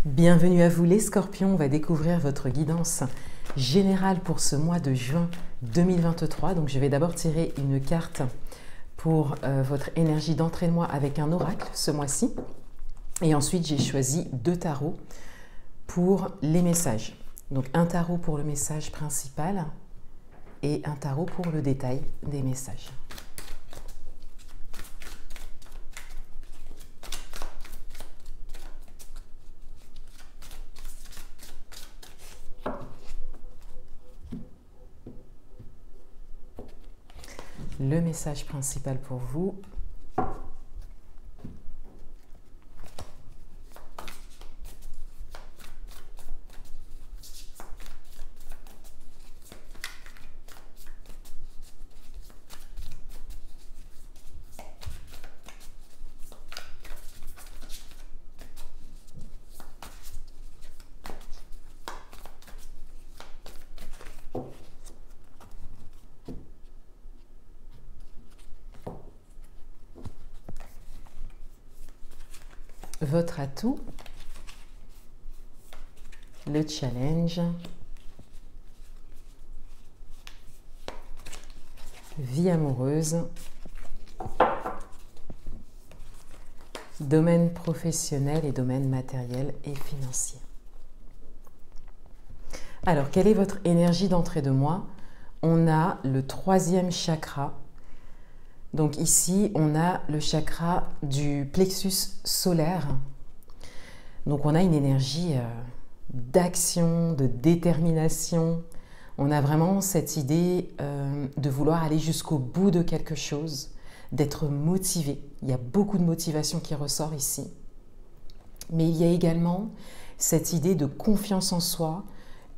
Bienvenue à vous les scorpions, on va découvrir votre guidance générale pour ce mois de juin 2023. Donc je vais d'abord tirer une carte pour votre énergie d'entrée de mois avec un oracle ce mois-ci. Et ensuite j'ai choisi 2 tarots pour les messages. Donc un tarot pour le message principal et un tarot pour le détail des messages. Le message principal pour vous. Votre atout, le challenge, vie amoureuse, domaine professionnel et domaine matériel et financier. Alors, quelle est votre énergie d'entrée de mois? On a le 3e chakra. Donc ici, on a le chakra du plexus solaire. Donc on a une énergie d'action, de détermination. On a vraiment cette idée de vouloir aller jusqu'au bout de quelque chose, d'être motivé. Il y a beaucoup de motivation qui ressort ici. Mais il y a également cette idée de confiance en soi,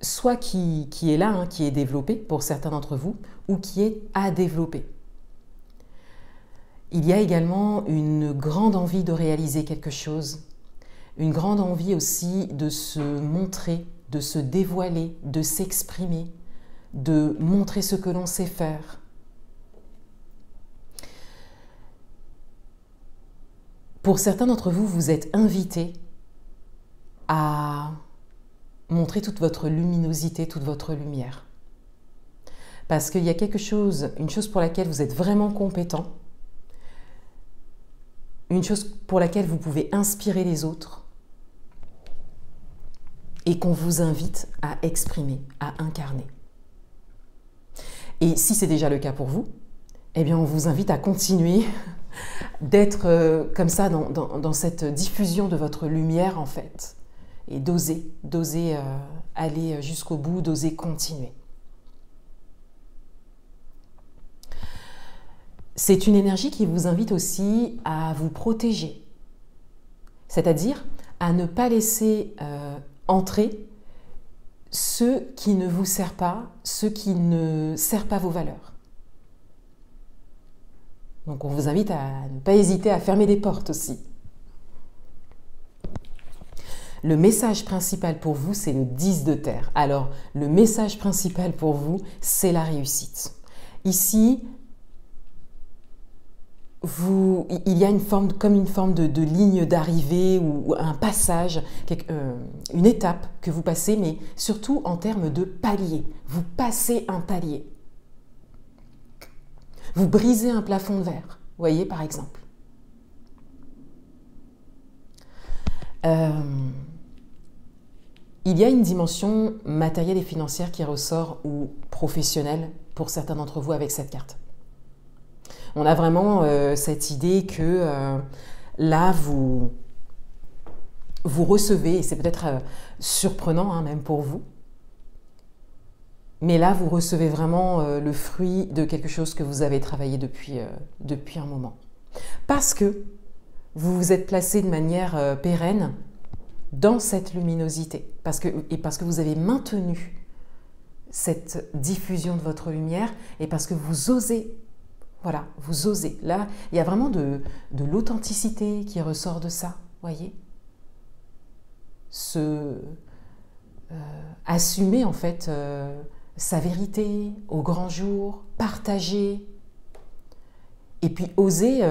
soit qui est là, hein, qui est développée pour certains d'entre vous, ou qui est à développer. Il y a également une grande envie de réaliser quelque chose, une grande envie aussi de se montrer, de se dévoiler, de s'exprimer, de montrer ce que l'on sait faire. Pour certains d'entre vous, vous êtes invités à montrer toute votre luminosité, toute votre lumière. Parce qu'il y a quelque chose, une chose pour laquelle vous êtes vraiment compétent, une chose pour laquelle vous pouvez inspirer les autres et qu'on vous invite à exprimer, à incarner. Et si c'est déjà le cas pour vous, eh bien on vous invite à continuer d'être comme ça dans cette diffusion de votre lumière en fait et d'oser aller jusqu'au bout, d'oser continuer. C'est une énergie qui vous invite aussi à vous protéger, c'est-à-dire à ne pas laisser entrer ceux qui ne vous servent pas, ceux qui ne servent pas vos valeurs. Donc on vous invite à ne pas hésiter à fermer des portes aussi. Le message principal pour vous, c'est le 10 de terre. Alors, le message principal pour vous, c'est la réussite. Ici, il y a comme une forme de ligne d'arrivée ou un passage, une étape que vous passez, mais surtout en termes de palier. Vous passez un palier. Vous brisez un plafond de verre, voyez par exemple. Il y a une dimension matérielle et financière qui ressort ou professionnelle pour certains d'entre vous avec cette carte. On a vraiment cette idée que là, vous recevez, et c'est peut-être surprenant hein, même pour vous, mais là, vous recevez vraiment le fruit de quelque chose que vous avez travaillé depuis un moment. Parce que vous vous êtes placé de manière pérenne dans cette luminosité, parce que vous avez maintenu cette diffusion de votre lumière et parce que vous osez. Voilà, vous osez. Là, il y a vraiment de l'authenticité qui ressort de ça, voyez. Assumer en fait sa vérité au grand jour, partager, et puis oser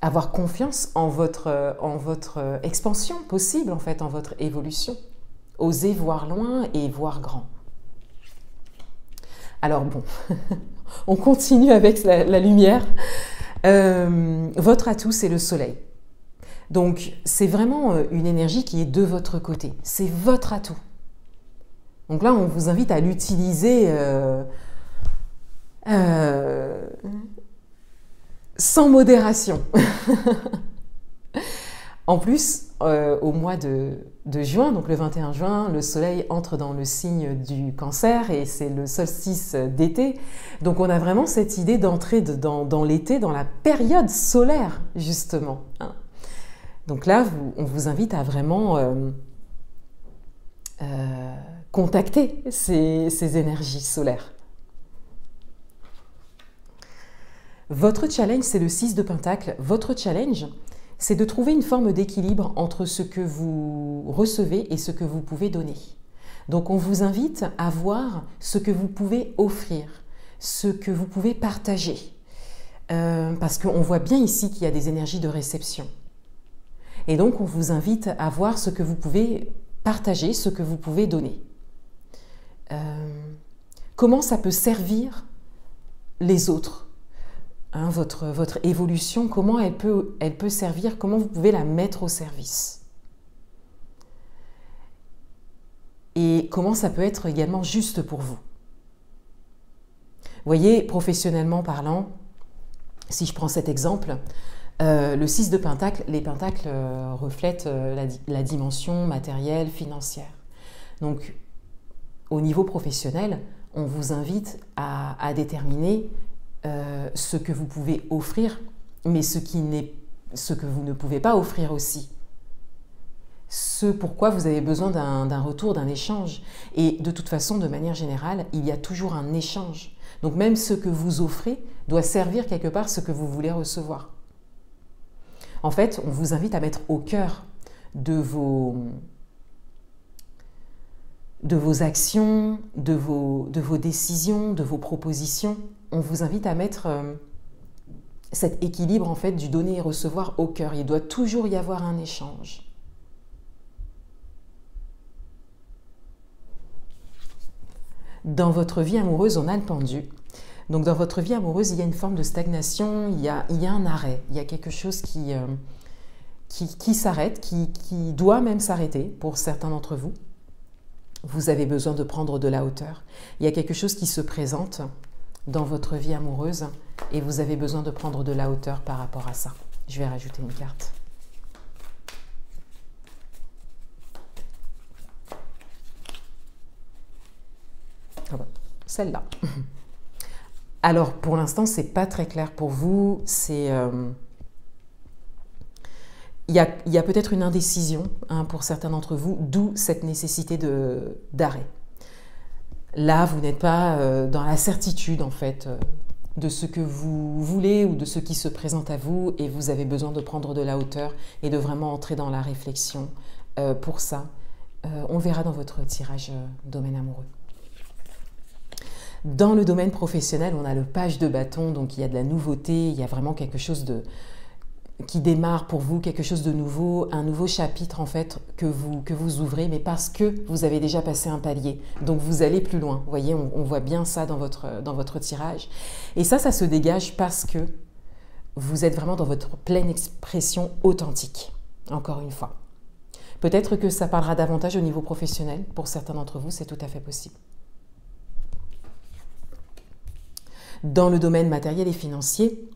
avoir confiance en votre expansion possible, en fait, en votre évolution. Osez voir loin et voir grand. Alors bon, on continue avec la lumière. Votre atout, c'est le soleil. Donc, c'est vraiment une énergie qui est de votre côté. C'est votre atout. Donc là, on vous invite à l'utiliser sans modération. En plus, au mois de juin, donc le 21 juin, le soleil entre dans le signe du Cancer et c'est le solstice d'été. Donc on a vraiment cette idée d'entrer dans l'été, dans la période solaire, justement. Donc là, on vous invite à vraiment contacter ces énergies solaires. Votre challenge, c'est le 6 de Pentacle. Votre challenge, c'est de trouver une forme d'équilibre entre ce que vous recevez et ce que vous pouvez donner. Donc on vous invite à voir ce que vous pouvez offrir, ce que vous pouvez partager. Parce qu'on voit bien ici qu'il y a des énergies de réception. Et donc on vous invite à voir ce que vous pouvez partager, ce que vous pouvez donner. Comment ça peut servir les autres? Votre évolution, comment elle peut servir, comment vous pouvez la mettre au service. Et comment ça peut être également juste pour vous. Vous voyez, professionnellement parlant, si je prends cet exemple, le 6 de Pentacle, les Pentacles reflètent la dimension matérielle, financière. Donc, au niveau professionnel, on vous invite à déterminer ce que vous pouvez offrir, mais ce que vous ne pouvez pas offrir aussi. Ce pourquoi vous avez besoin d'un retour, d'un échange. Et de toute façon, de manière générale, il y a toujours un échange. Donc même ce que vous offrez doit servir quelque part ce que vous voulez recevoir. En fait, on vous invite à mettre au cœur de vos actions, de vos décisions, de vos propositions. On vous invite à mettre cet équilibre en fait du donner et recevoir au cœur. Il doit toujours y avoir un échange. Dans votre vie amoureuse, on a le pendu. Donc dans votre vie amoureuse, il y a une forme de stagnation, il y a un arrêt, il y a quelque chose qui s'arrête, qui doit même s'arrêter pour certains d'entre vous. Vous avez besoin de prendre de la hauteur. Il y a quelque chose qui se présente dans votre vie amoureuse et vous avez besoin de prendre de la hauteur par rapport à ça. Je vais rajouter une carte. Ah bah, celle-là. Alors, pour l'instant, c'est pas très clair pour vous. Il y a peut-être une indécision pour certains d'entre vous, d'où cette nécessité d'arrêt. Là, vous n'êtes pas dans la certitude, en fait, de ce que vous voulez ou de ce qui se présente à vous et vous avez besoin de prendre de la hauteur et de vraiment entrer dans la réflexion. Pour ça, on verra dans votre tirage domaine amoureux. Dans le domaine professionnel, on a le page de bâton, donc il y a de la nouveauté, il y a vraiment quelque chose qui démarre pour vous, quelque chose de nouveau, un nouveau chapitre en fait que vous ouvrez, mais parce que vous avez déjà passé un palier. Donc vous allez plus loin. Vous voyez, on voit bien ça dans votre tirage. Et ça se dégage parce que vous êtes vraiment dans votre pleine expression authentique, encore une fois. Peut-être que ça parlera davantage au niveau professionnel. Pour certains d'entre vous, c'est tout à fait possible. Dans le domaine matériel et financier,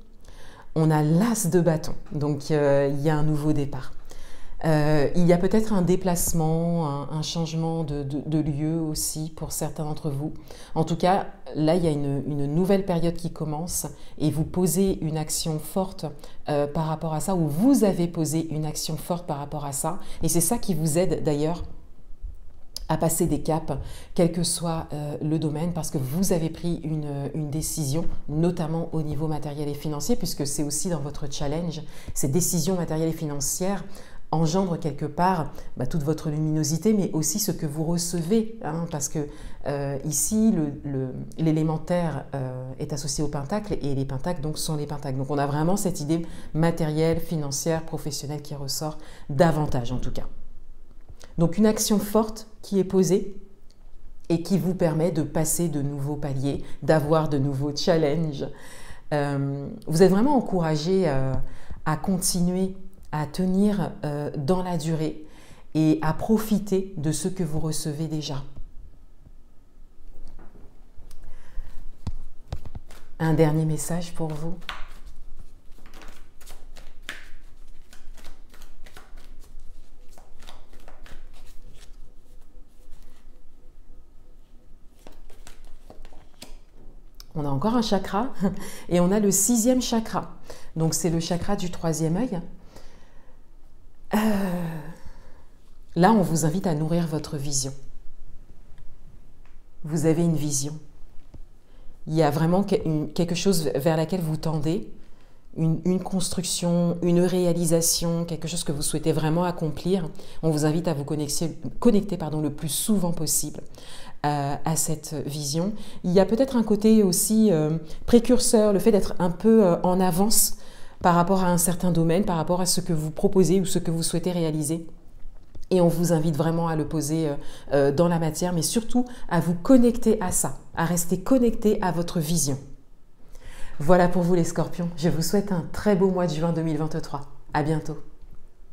on a l'as de bâton, donc il y a un nouveau départ. Il y a peut-être un déplacement, un changement de lieu aussi pour certains d'entre vous. En tout cas, là, il y a une nouvelle période qui commence et vous posez une action forte par rapport à ça, ou vous avez posé une action forte par rapport à ça. Et c'est ça qui vous aide d'ailleurs à passer des caps, quel que soit le domaine, parce que vous avez pris une décision, notamment au niveau matériel et financier, puisque c'est aussi dans votre challenge, ces décisions matérielles et financières engendre quelque part toute votre luminosité, mais aussi ce que vous recevez, hein, parce que ici, l'élémentaire est associé au pentacle, et les pentacles donc sont les pentacles. Donc on a vraiment cette idée matérielle, financière, professionnelle qui ressort davantage en tout cas. Donc une action forte qui est posée et qui vous permet de passer de nouveaux paliers, d'avoir de nouveaux challenges. Vous êtes vraiment encouragé à continuer à tenir dans la durée et à profiter de ce que vous recevez déjà. Un dernier message pour vous. On a encore un chakra et on a le 6e chakra. Donc c'est le chakra du 3e œil. Là, on vous invite à nourrir votre vision. Vous avez une vision. Il y a vraiment quelque chose vers laquelle vous tendez, une construction, une réalisation, quelque chose que vous souhaitez vraiment accomplir. On vous invite à vous connecter le plus souvent possible à cette vision. Il y a peut-être un côté aussi précurseur, le fait d'être un peu en avance par rapport à un certain domaine, par rapport à ce que vous proposez ou ce que vous souhaitez réaliser. Et on vous invite vraiment à le poser dans la matière, mais surtout à vous connecter à ça, à rester connecté à votre vision. Voilà pour vous les scorpions. Je vous souhaite un très beau mois de juin 2023. À bientôt.